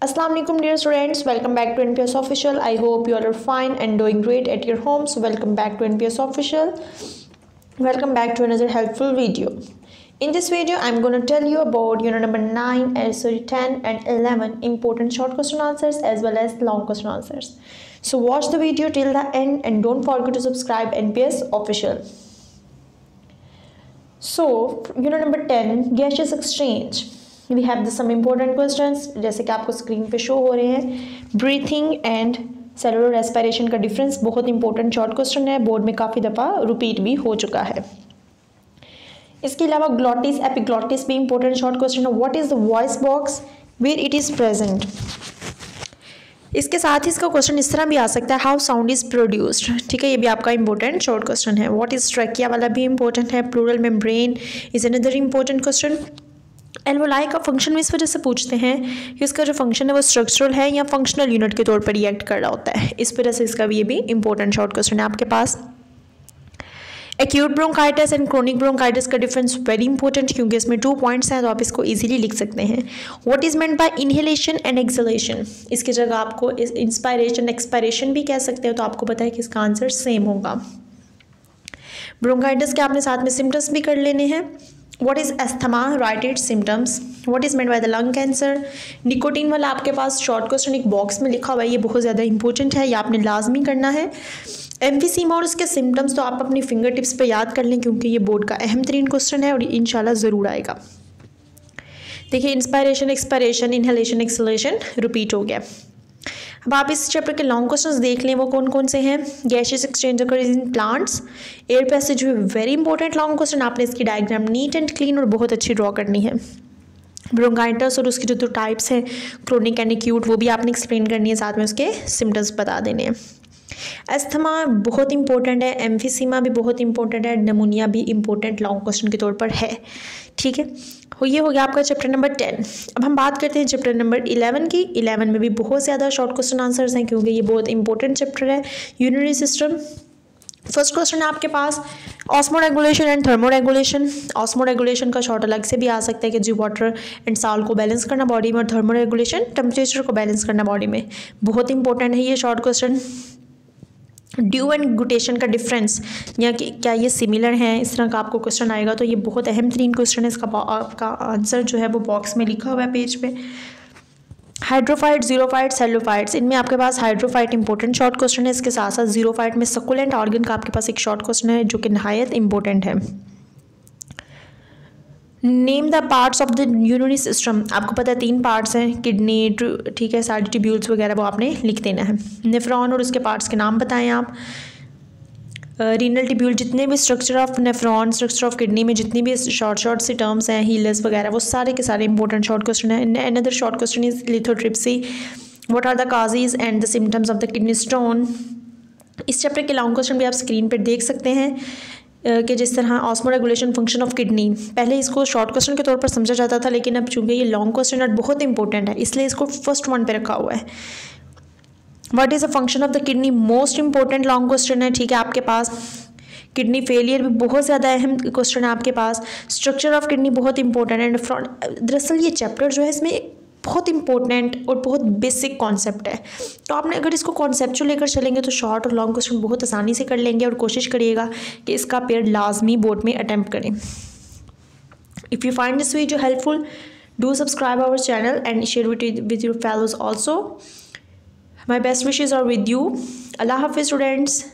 Assalamu alaikum dear students, welcome back to NPS Official. I hope you all are fine and doing great at your home. So welcome back to NPS Official. Welcome back to another helpful video. In this video I'm going to tell you about unit number 9 and 10 and 11 important short question answers as well as long question answers. So watch the video till the end and don't forget to subscribe NPS Official. So unit number 10 gaseous exchange. We have some important questions जैसे कि आपको screen पे show हो रहे हैं. Breathing and cellular respiration का difference बहुत important short question है, बोर्ड में काफ़ी दफ़ा रिपीट भी हो चुका है. इसके अलावा ग्लॉटिस एपिग्लॉटिस भी इंपॉर्टेंट शॉर्ट क्वेश्चन है. What is the voice box where it is present. इसके साथ ही इसका क्वेश्चन इस तरह भी आ सकता है, हाउ साउंड इज़ प्रोड्यूस्ड. ठीक है, ये भी आपका इंपॉर्टेंट शॉर्ट क्वेश्चन है. व्हाट इज़ ट्रैकिया वाला भी इंपॉर्टेंट है. Pleural membrane is another important question. Alveoli का फंक्शन में इस वजह से पूछते हैं कि इसका जो फंक्शन है वो स्ट्रक्चरल है या फंक्शनल यूनिट के तौर पर रिएक्ट कर रहा होता है. इस वजह से इसका भी ये भी इंपॉर्टेंट शॉर्ट क्वेश्चन है आपके पास. Acute bronchitis and chronic bronchitis का डिफरेंस वेरी इंपॉर्टेंट क्योंकि इसमें 2 पॉइंट्स हैं तो आप इसको इजीली लिख सकते हैं. What is meant by inhalation and exhalation. इसकी जगह आपको इंस्पायरेशन एक्सपायरेशन भी कह सकते हैं, तो आपको पता है कि इसका आंसर सेम होगा. ब्रोंकाइटिस के आपने साथ में सिम्टम्स भी कर लेने हैं. What is asthma? Write its symptoms. What is meant by the lung cancer? Nicotine वाला आपके पास शॉर्ट क्वेश्चन एक बॉक्स में लिखा हुआ है, ये बहुत ज़्यादा इंपॉर्टेंट है, ये आपने लाजमी करना है. एम्फीसीमा और उसके सिम्टम्स तो आप अपनी फिंगर टिप्स पे याद कर लें क्योंकि ये बोर्ड का अहम तरीन क्वेश्चन है और इंशाल्लाह ज़रूर आएगा. देखिए, inspiration expiration inhalation exhalation repeat हो गया. अब आप इस चैप्टर के लॉन्ग क्वेश्चंस देख लें, वो कौन कौन से हैं. Gaseous exchange occurs in plants. Air passage very important long question. आपने इसकी डायग्राम नीट एंड क्लीन और बहुत अच्छी ड्रॉ करनी है. ब्रोंकाइटिस और उसकी जो 2 टाइप्स हैं, क्रोनिक एंड एक्यूट, वो भी आपने एक्सप्लेन करनी है, साथ में उसके सिम्टम्स बता देने हैं. एस्थमा बहुत इंपॉर्टेंट है. एम्फीसीमा भी बहुत इंपॉर्टेंट है. नमूनिया भी इंपॉर्टेंट लॉन्ग क्वेश्चन के तौर पर है. ठीक है, ये हो गया आपका चैप्टर नंबर 10. अब हम बात करते हैं चैप्टर नंबर 11 की. 11 में भी बहुत ज़्यादा शॉर्ट क्वेश्चन आंसर्स हैं क्योंकि ये बहुत इंपॉर्टेंट चैप्टर है. Urinary system. फर्स्ट क्वेश्चन है आपके पास osmoregulation and thermoregulation. Osmoregulation का शॉर्ट अलग से भी आ सकता है कि जी वाटर एंड सॉल्ट को बैलेंस करना बॉडी में, और थर्मो रेगुलेशन टेम्परेचर को बैलेंस करना बॉडी में. बहुत इंपॉर्टेंट है ये short question. Dew and guttation का डिफरेंस या कि क्या ये सिमिलर हैं, इस तरह का आपको क्वेश्चन आएगा, तो ये बहुत अहम तरीन क्वेश्चन है. इसका आपका आंसर जो है वो बॉक्स में लिखा हुआ है पेज पे. Hydrophyte, xerophyte, halophytes. इनमें आपके पास हाइड्रोफाइट इंपॉर्टेंट शॉर्ट क्वेश्चन है. इसके साथ साथ जीरोफाइट में सकुलेंट ऑर्गन का आपके पास एक शॉर्ट क्वेश्चन है जो कि नहायत इंपॉर्टेंट है. Name the parts of the urinary system. आपको पता है 3 पार्ट्स हैं, किडनी, ठीक है, सारे ट्यूब्यूल्स वगैरह, वो आपने लिख देना है. नेफ्रॉन और उसके पार्ट्स के नाम बताएं आप. रीनल ट्यूब्यूल, जितने भी structure of nephron, structure of kidney में जितनी भी शॉर्ट सी टर्म्स हैं, हीलर्स वगैरह, वो सारे के सारे इंपॉर्टेंट शॉर्ट क्वेश्चन है. Another short question is lithotripsy. What are the causes and the symptoms of the kidney stone. इस चैप्टर के लॉन्ग क्वेश्चन भी आप स्क्रीन पर देख सकते हैं कि जिस तरह osmo regulation function of kidney, पहले इसको शॉर्ट क्वेश्चन के तौर पर समझा जाता था, लेकिन अब चूंकि ये लॉन्ग क्वेश्चन और बहुत इंपॉर्टेंट है इसलिए इसको फर्स्ट वन पे रखा हुआ है. What is the function of the kidney, most important long question है. ठीक है, आपके पास किडनी फेलियर भी बहुत ज़्यादा अहम क्वेश्चन है आपके पास. स्ट्रक्चर ऑफ किडनी बहुत इंपॉर्टेंट है. दरअसल ये चैप्टर जो है इसमें बहुत इंपॉर्टेंट और बहुत बेसिक कॉन्सेप्ट है, तो आपने अगर इसको कॉन्सेप्चुअल लेकर चलेंगे तो शॉर्ट और लॉन्ग क्वेश्चन बहुत आसानी से कर लेंगे. और कोशिश करिएगा कि इसका पेयर लाजमी बोर्ड में अटैम्प्ट करें. If you find this video helpful, do subscribe our channel and share with your fellows also. My best wishes are with you. अल्लाह हाफिज़ स्टूडेंट्स.